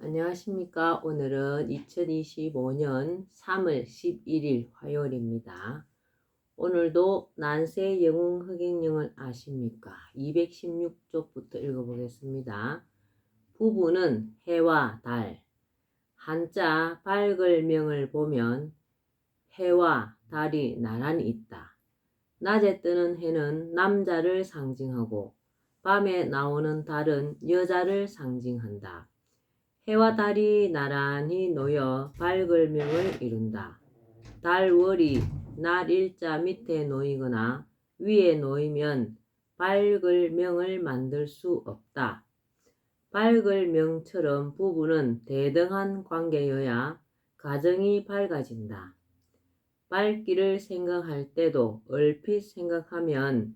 안녕하십니까. 오늘은 2025년 3월 11일 화요일입니다. 오늘도 난세 영웅 흑행령을 아십니까? 216쪽부터 읽어보겠습니다. 부부는 해와 달, 한자 밝을명을 보면 해와 달이 나란히 있다. 낮에 뜨는 해는 남자를 상징하고 밤에 나오는 달은 여자를 상징한다. 해와 달이 나란히 놓여 밝을명을 이룬다. 달월이 날 일자 밑에 놓이거나 위에 놓이면 밝을명을 만들 수 없다. 밝을명처럼 부부는 대등한 관계여야 가정이 밝아진다. 밝기를 생각할 때도 얼핏 생각하면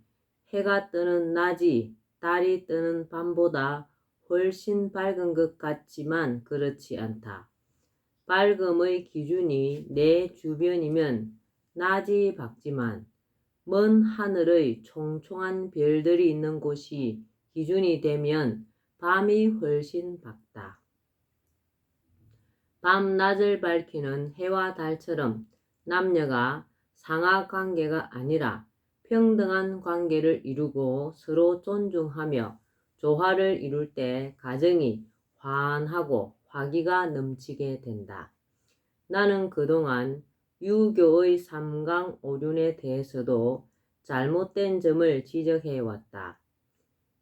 해가 뜨는 낮이 달이 뜨는 밤보다 훨씬 밝은 것 같지만 그렇지 않다. 밝음의 기준이 내 주변이면 낮이 밝지만 먼 하늘의 총총한 별들이 있는 곳이 기준이 되면 밤이 훨씬 밝다. 밤낮을 밝히는 해와 달처럼 남녀가 상하관계가 아니라 평등한 관계를 이루고 서로 존중하며 조화를 이룰 때 가정이 환하고 화기가 넘치게 된다. 나는 그동안 유교의 삼강오륜에 대해서도 잘못된 점을 지적해왔다.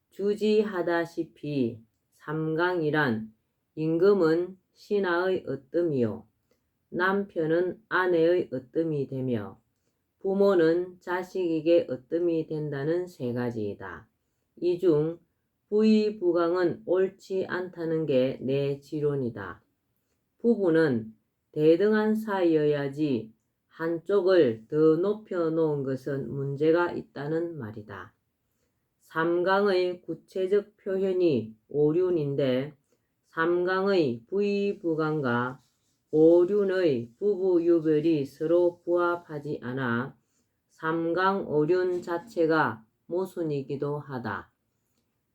주지하다시피 삼강이란 임금은 신하의 으뜸이요, 남편은 아내의 으뜸이 되며 부모는 자식에게 으뜸이 된다는 세 가지이다. 이 중 부의부강은 옳지 않다는 게 내 지론이다. 부부는 대등한 사이여야지 한쪽을 더 높여놓은 것은 문제가 있다는 말이다. 삼강의 구체적 표현이 오륜인데 삼강의 부의부강과 오륜의 부부유별이 서로 부합하지 않아 삼강오륜 자체가 모순이기도 하다.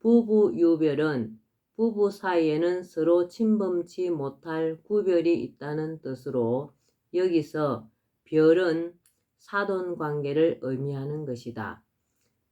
부부유별은 부부 사이에는 서로 침범치 못할 구별이 있다는 뜻으로 여기서 별은 사돈관계를 의미하는 것이다.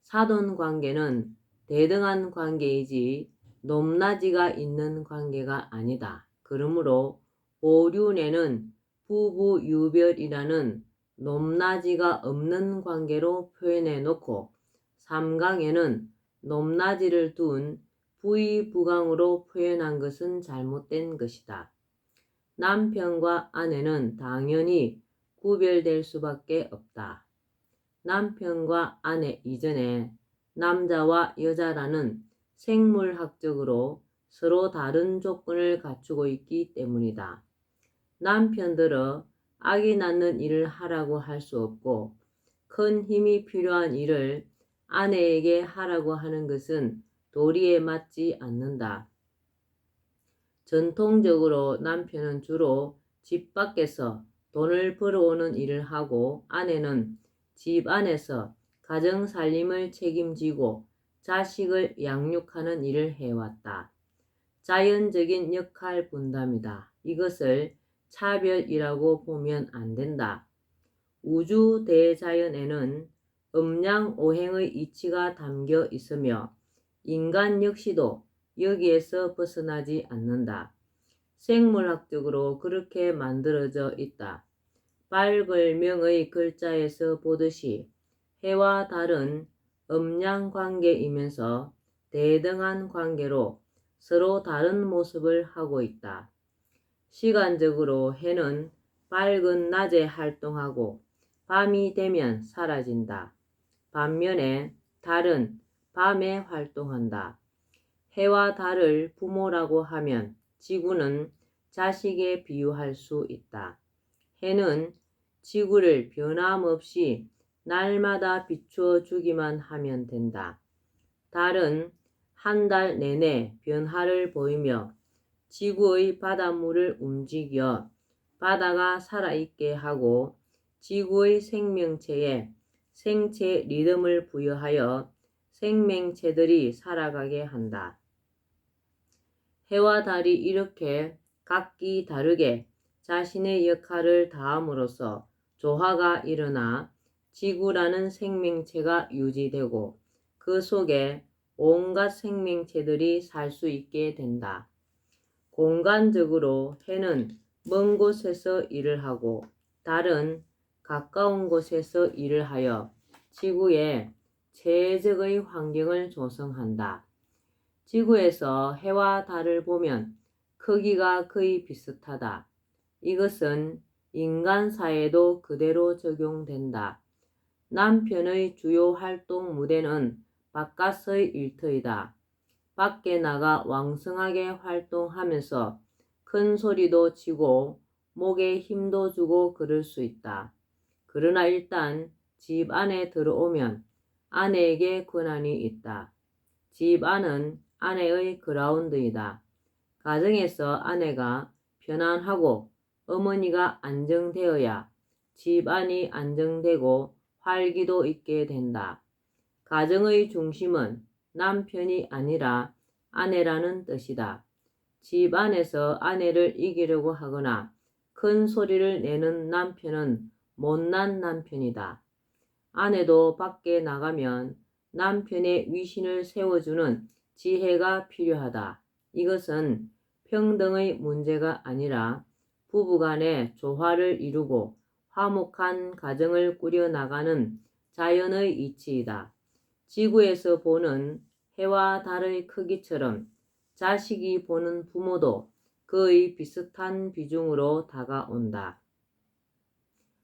사돈관계는 대등한 관계이지 높낮이가 있는 관계가 아니다. 그러므로 오륜에는 부부유별이라는 높낮이가 없는 관계로 표현해 놓고 삼강에는 높낮이를 둔 부의부강으로 표현한 것은 잘못된 것이다. 남편과 아내는 당연히 구별될 수밖에 없다. 남편과 아내 이전에 남자와 여자라는 생물학적으로 서로 다른 조건을 갖추고 있기 때문이다. 남편들은 아기 낳는 일을 하라고 할 수 없고 큰 힘이 필요한 일을 아내에게 하라고 하는 것은 도리에 맞지 않는다. 전통적으로 남편은 주로 집 밖에서 돈을 벌어오는 일을 하고 아내는 집 안에서 가정 살림을 책임지고 자식을 양육하는 일을 해왔다. 자연적인 역할 분담이다. 이것을 차별이라고 보면 안 된다. 우주 대자연에는 음양오행의 이치가 담겨 있으며 인간 역시도 여기에서 벗어나지 않는다. 생물학적으로 그렇게 만들어져 있다. 밝을명의 글자에서 보듯이 해와 달은 음양관계이면서 대등한 관계로 서로 다른 모습을 하고 있다. 시간적으로 해는 밝은 낮에 활동하고 밤이 되면 사라진다. 반면에 달은 밤에 활동한다. 해와 달을 부모라고 하면 지구는 자식에 비유할 수 있다. 해는 지구를 변함없이 날마다 비추어 주기만 하면 된다. 달은 한 달 내내 변화를 보이며 지구의 바닷물을 움직여 바다가 살아있게 하고 지구의 생명체에 생체 리듬을 부여하여 생명체들이 살아가게 한다. 해와 달이 이렇게 각기 다르게 자신의 역할을 다함으로써 조화가 일어나 지구라는 생명체가 유지되고 그 속에 온갖 생명체들이 살 수 있게 된다. 공간적으로 해는 먼 곳에서 일을 하고 달은 가까운 곳에서 일을 하여 지구에 최적의 환경을 조성한다. 지구에서 해와 달을 보면 크기가 거의 비슷하다. 이것은 인간 사회에도 그대로 적용된다. 남편의 주요 활동 무대는 바깥의 일터이다. 밖에 나가 왕성하게 활동하면서 큰 소리도 치고 목에 힘도 주고 그럴 수 있다. 그러나 일단 집 안에 들어오면 아내에게 권한이 있다. 집 안은 아내의 그라운드이다. 가정에서 아내가 편안하고 어머니가 안정되어야 집안이 안정되고 활기도 있게 된다. 가정의 중심은 남편이 아니라 아내라는 뜻이다. 집 안에서 아내를 이기려고 하거나 큰 소리를 내는 남편은 못난 남편이다. 아내도 밖에 나가면 남편의 위신을 세워주는 지혜가 필요하다. 이것은 평등의 문제가 아니라 부부간의 조화를 이루고 화목한 가정을 꾸려나가는 자연의 이치이다. 지구에서 보는 해와 달의 크기처럼 자식이 보는 부모도 거의 비슷한 비중으로 다가온다.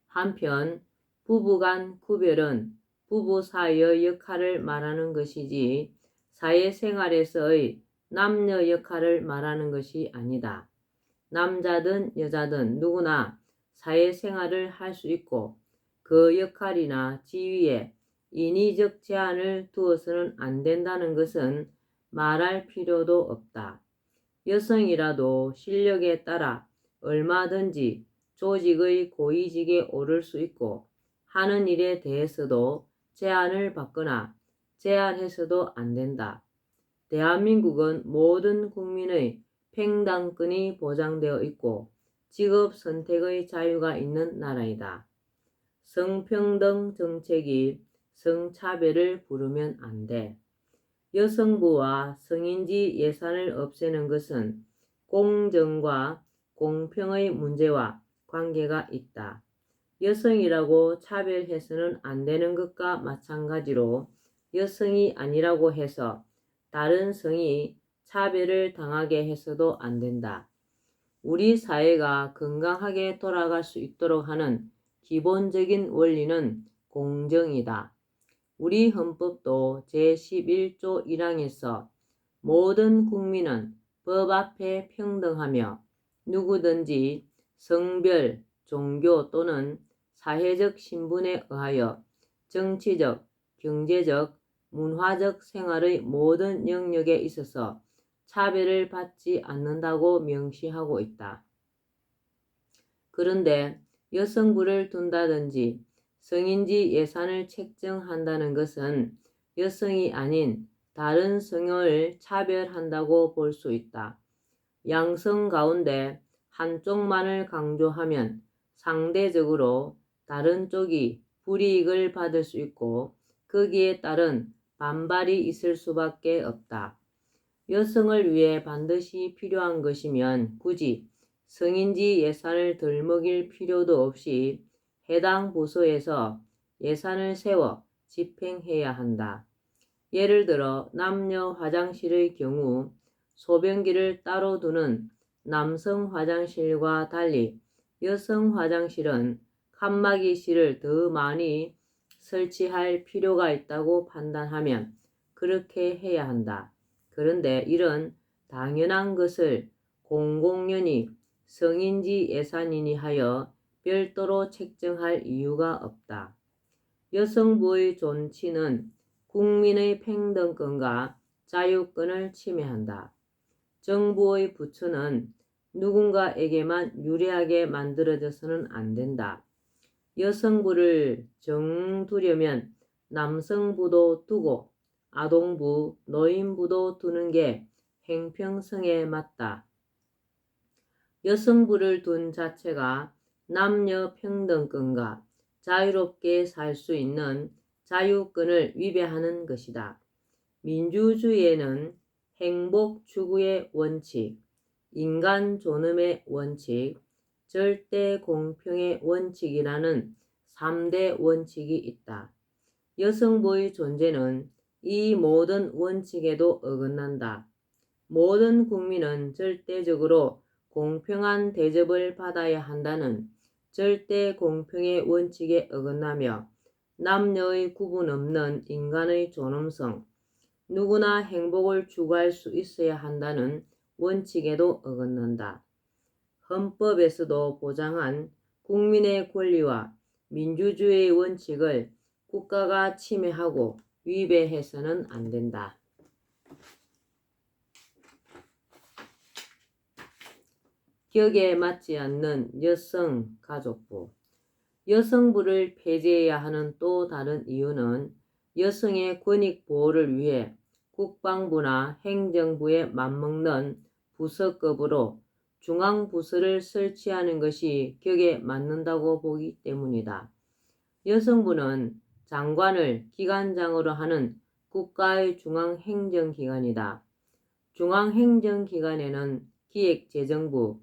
한편 부부 간 구별은 부부 사이의 역할을 말하는 것이지 사회생활에서의 남녀 역할을 말하는 것이 아니다. 남자든 여자든 누구나 사회생활을 할 수 있고 그 역할이나 지위에 인위적 제한을 두어서는 안 된다는 것은 말할 필요도 없다. 여성이라도 실력에 따라 얼마든지 조직의 고위직에 오를 수 있고 하는 일에 대해서도 제한을 받거나 제한해서도 안 된다. 대한민국은 모든 국민의 평등권이 보장되어 있고 직업 선택의 자유가 있는 나라이다. 성평등 정책이 성차별을 부르면 안 돼. 여성부와 성인지 예산을 없애는 것은 공정과 공평의 문제와 관계가 있다. 여성이라고 차별해서는 안 되는 것과 마찬가지로 여성이 아니라고 해서 다른 성이 차별을 당하게 해서도 안 된다. 우리 사회가 건강하게 돌아갈 수 있도록 하는 기본적인 원리는 공정이다. 우리 헌법도 제11조 1항에서 모든 국민은 법 앞에 평등하며 누구든지 성별, 종교 또는 사회적 신분에 의하여 정치적, 경제적, 문화적 생활의 모든 영역에 있어서 차별을 받지 않는다고 명시하고 있다. 그런데 여성부를 둔다든지 성인지 예산을 책정한다는 것은 여성이 아닌 다른 성을 차별한다고 볼 수 있다. 양성 가운데 한쪽만을 강조하면 상대적으로 다른 쪽이 불이익을 받을 수 있고 거기에 따른 반발이 있을 수밖에 없다. 여성을 위해 반드시 필요한 것이면 굳이 성인지 예산을 덜 먹일 필요도 없이 해당 부서에서 예산을 세워 집행해야 한다. 예를 들어 남녀 화장실의 경우 소변기를 따로 두는 남성 화장실과 달리 여성 화장실은 칸막이실을 더 많이 설치할 필요가 있다고 판단하면 그렇게 해야 한다. 그런데 이런 당연한 것을 공공연히 성인지 예산이니 하여 별도로 책정할 이유가 없다. 여성부의 존치는 국민의 평등권과 자유권을 침해한다. 정부의 부처는 누군가에게만 유리하게 만들어져서는 안 된다. 여성부를 정두려면 남성부도 두고 아동부, 노인부도 두는 게 행평성에 맞다. 여성부를 둔 자체가 남녀 평등권과 자유롭게 살 수 있는 자유권을 위배하는 것이다. 민주주의에는 행복 추구의 원칙, 인간 존엄의 원칙, 절대 공평의 원칙이라는 3대 원칙이 있다. 여성부의 존재는 이 모든 원칙에도 어긋난다. 모든 국민은 절대적으로 공평한 대접을 받아야 한다는 절대 공평의 원칙에 어긋나며 남녀의 구분 없는 인간의 존엄성, 누구나 행복을 추구할 수 있어야 한다는 원칙에도 어긋난다. 헌법에서도 보장한 국민의 권리와 민주주의의 원칙을 국가가 침해하고 위배해서는 안 된다. 격에 맞지 않는 여성가족부. 여성부를 폐지해야 하는 또 다른 이유는 여성의 권익 보호를 위해 국방부나 행정부에 맞먹는 부서급으로 중앙부서를 설치하는 것이 격에 맞는다고 보기 때문이다. 여성부는 장관을 기관장으로 하는 국가의 중앙행정기관이다. 중앙행정기관에는 기획재정부,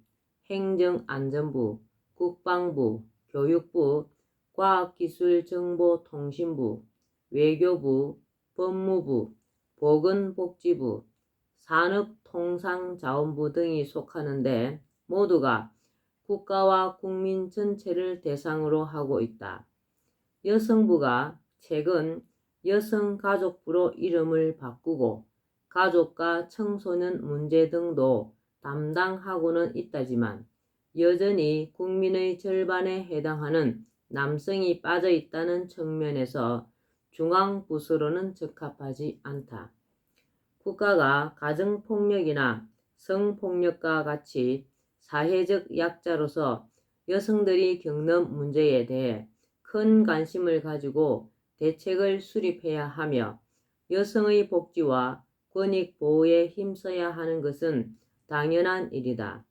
행정안전부, 국방부, 교육부, 과학기술정보통신부, 외교부, 법무부, 보건복지부, 산업통상자원부 등이 속하는데 모두가 국가와 국민 전체를 대상으로 하고 있다. 여성부가 최근 여성가족부로 이름을 바꾸고 가족과 청소년 문제 등도 담당하고는 있다지만 여전히 국민의 절반에 해당하는 남성이 빠져 있다는 측면에서 중앙부서로는 적합하지 않다. 국가가 가정폭력이나 성폭력과 같이 사회적 약자로서 여성들이 겪는 문제에 대해 큰 관심을 가지고 대책을 수립해야 하며 여성의 복지와 권익 보호에 힘써야 하는 것은 당연한 일이다.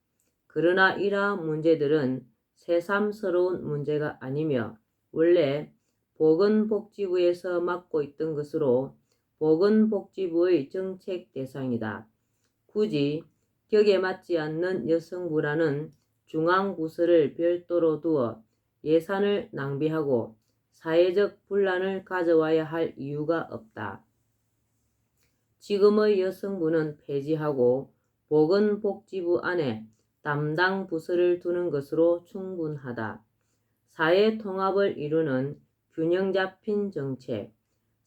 그러나 이러한 문제들은 새삼스러운 문제가 아니며 원래 보건복지부에서 맡고 있던 것으로 보건복지부의 정책 대상이다. 굳이 격에 맞지 않는 여성부라는 중앙부서를 별도로 두어 예산을 낭비하고 사회적 분란을 가져와야 할 이유가 없다. 지금의 여성부는 폐지하고 보건복지부 안에 담당 부서를 두는 것으로 충분하다. 사회 통합을 이루는 균형 잡힌 정책.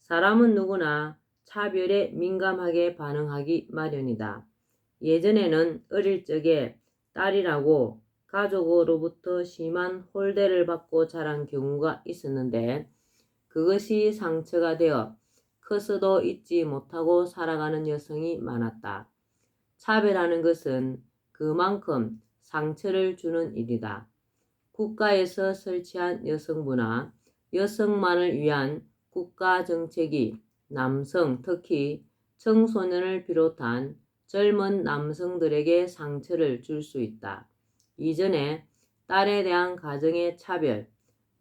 사람은 누구나 차별에 민감하게 반응하기 마련이다. 예전에는 어릴 적에 딸이라고 가족으로부터 심한 홀대를 받고 자란 경우가 있었는데 그것이 상처가 되어 커서도 잊지 못하고 살아가는 여성이 많았다. 차별하는 것은 그만큼 상처를 주는 일이다. 국가에서 설치한 여성부나 여성만을 위한 국가 정책이 남성, 특히 청소년을 비롯한 젊은 남성들에게 상처를 줄 수 있다. 이전에 딸에 대한 가정의 차별,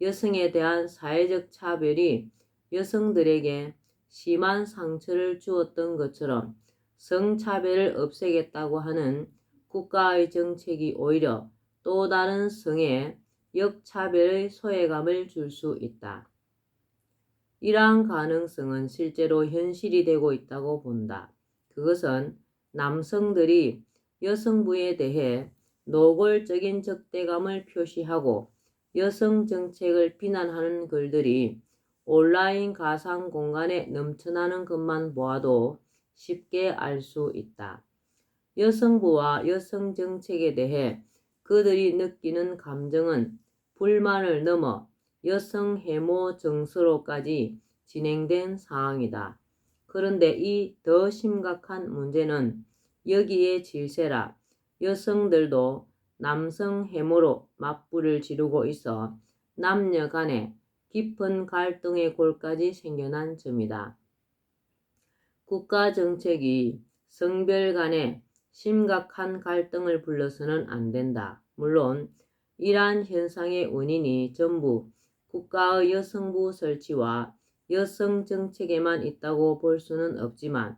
여성에 대한 사회적 차별이 여성들에게 심한 상처를 주었던 것처럼 성차별을 없애겠다고 하는 국가의 정책이 오히려 또 다른 성의 역차별의 소외감을 줄 수 있다. 이러한 가능성은 실제로 현실이 되고 있다고 본다. 그것은 남성들이 여성부에 대해 노골적인 적대감을 표시하고 여성 정책을 비난하는 글들이 온라인 가상 공간에 넘쳐나는 것만 보아도 쉽게 알 수 있다. 여성부와 여성 정책에 대해 그들이 느끼는 감정은 불만을 넘어 여성 혐오 정서로까지 진행된 상황이다. 그런데 이 더 심각한 문제는 여기에 질세라 여성들도 남성 혐오로 맞불을 지르고 있어 남녀 간에 깊은 갈등의 골까지 생겨난 점이다. 국가 정책이 성별 간의 심각한 갈등을 불러서는 안 된다. 물론 이러한 현상의 원인이 전부 국가의 여성부 설치와 여성 정책에만 있다고 볼 수는 없지만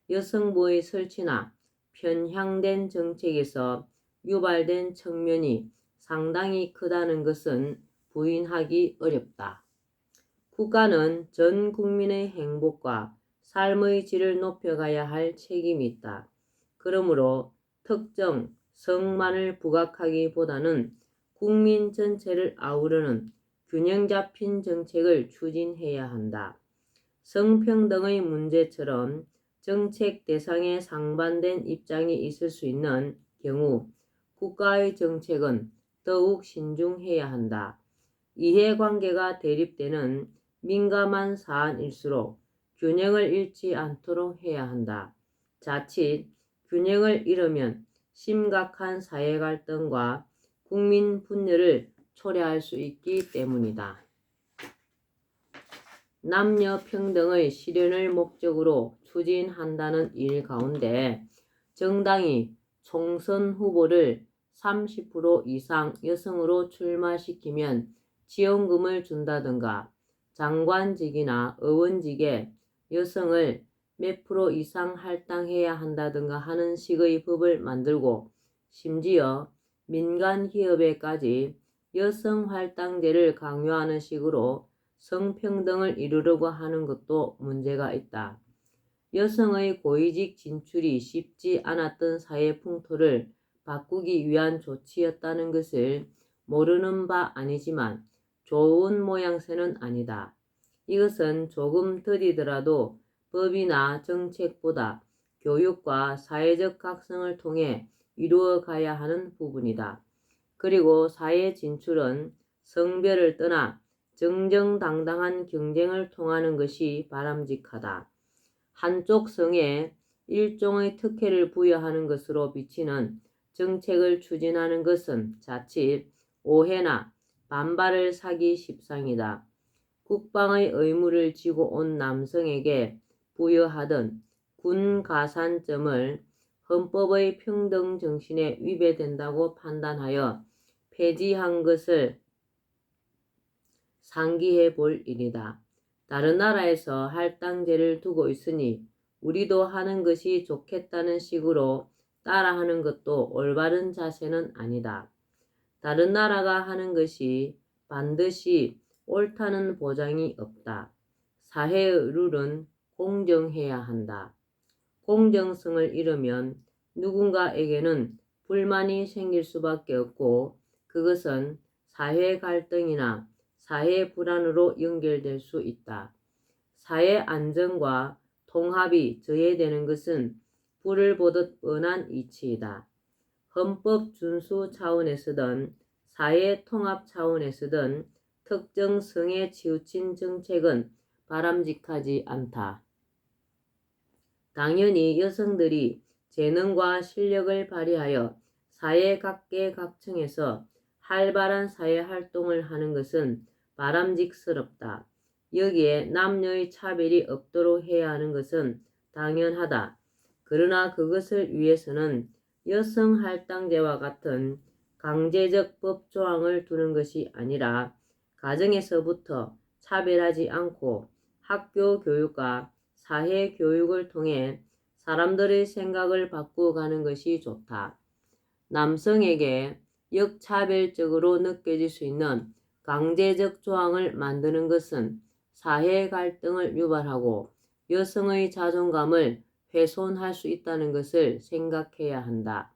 여성부의 설치나 편향된 정책에서 유발된 측면이 상당히 크다는 것은 부인하기 어렵다. 국가는 전 국민의 행복과 삶의 질을 높여가야 할 책임이 있다. 그러므로 특정 성만을 부각하기보다는 국민 전체를 아우르는 균형 잡힌 정책을 추진해야 한다. 성평등의 문제처럼 정책 대상에 상반된 입장이 있을 수 있는 경우 국가의 정책은 더욱 신중해야 한다. 이해관계가 대립되는 민감한 사안일수록 균형을 잃지 않도록 해야 한다. 자칫 균형을 잃으면 심각한 사회 갈등과 국민 분열을 초래할 수 있기 때문이다. 남녀 평등의 실현을 목적으로 추진한다는 일 가운데 정당이 총선 후보를 30% 이상 여성으로 출마시키면 지원금을 준다든가 장관직이나 의원직에 여성을 몇 프로 이상 할당해야 한다든가 하는 식의 법을 만들고 심지어 민간 기업에까지 여성 할당제를 강요하는 식으로 성평등을 이루려고 하는 것도 문제가 있다. 여성의 고위직 진출이 쉽지 않았던 사회 풍토를 바꾸기 위한 조치였다는 것을 모르는 바 아니지만 좋은 모양새는 아니다. 이것은 조금 더디더라도 법이나 정책보다 교육과 사회적 각성을 통해 이루어 가야 하는 부분이다. 그리고 사회 진출은 성별을 떠나 정정당당한 경쟁을 통하는 것이 바람직하다. 한쪽 성에 일종의 특혜를 부여하는 것으로 비치는 정책을 추진하는 것은 자칫 오해나 반발을 사기 십상이다. 국방의 의무를 지고 온 남성에게 부여하던 군 가산점을 헌법의 평등 정신에 위배된다고 판단하여 폐지한 것을 상기해 볼 일이다. 다른 나라에서 할당제를 두고 있으니 우리도 하는 것이 좋겠다는 식으로 따라하는 것도 올바른 자세는 아니다. 다른 나라가 하는 것이 반드시 옳다는 보장이 없다. 사회의 룰은 공정해야 한다. 공정성을 잃으면 누군가에게는 불만이 생길 수밖에 없고 그것은 사회 갈등이나 사회 불안으로 연결될 수 있다. 사회 안정과 통합이 저해되는 것은 불을 보듯 뻔한 이치이다. 헌법 준수 차원에서든 사회 통합 차원에서든 특정 성에 치우친 정책은 바람직하지 않다. 당연히 여성들이 재능과 실력을 발휘하여 사회 각계각층에서 활발한 사회 활동을 하는 것은 바람직스럽다. 여기에 남녀의 차별이 없도록 해야 하는 것은 당연하다. 그러나 그것을 위해서는 여성 할당제와 같은 강제적 법 조항을 두는 것이 아니라 가정에서부터 차별하지 않고 학교 교육과 사회 교육을 통해 사람들의 생각을 바꾸어가는 것이 좋다. 남성에게 역차별적으로 느껴질 수 있는 강제적 조항을 만드는 것은 사회 갈등을 유발하고 여성의 자존감을 훼손할 수 있다는 것을 생각해야 한다.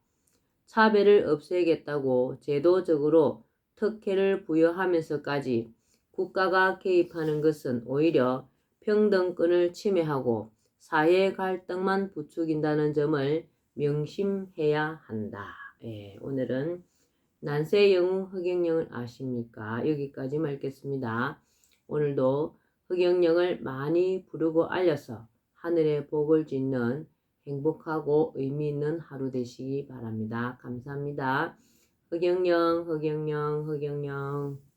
차별을 없애겠다고 제도적으로 특혜를 부여하면서까지 국가가 개입하는 것은 오히려 평등권을 침해하고 사회 갈등만 부추긴다는 점을 명심해야 한다. 오늘은 난세 영웅 흑영령을 아십니까? 여기까지 읽겠습니다. 오늘도 흑영령을 많이 부르고 알려서 하늘의 복을 짓는 행복하고 의미 있는 하루 되시기 바랍니다. 감사합니다. 흑영령, 흑영령, 흑영령.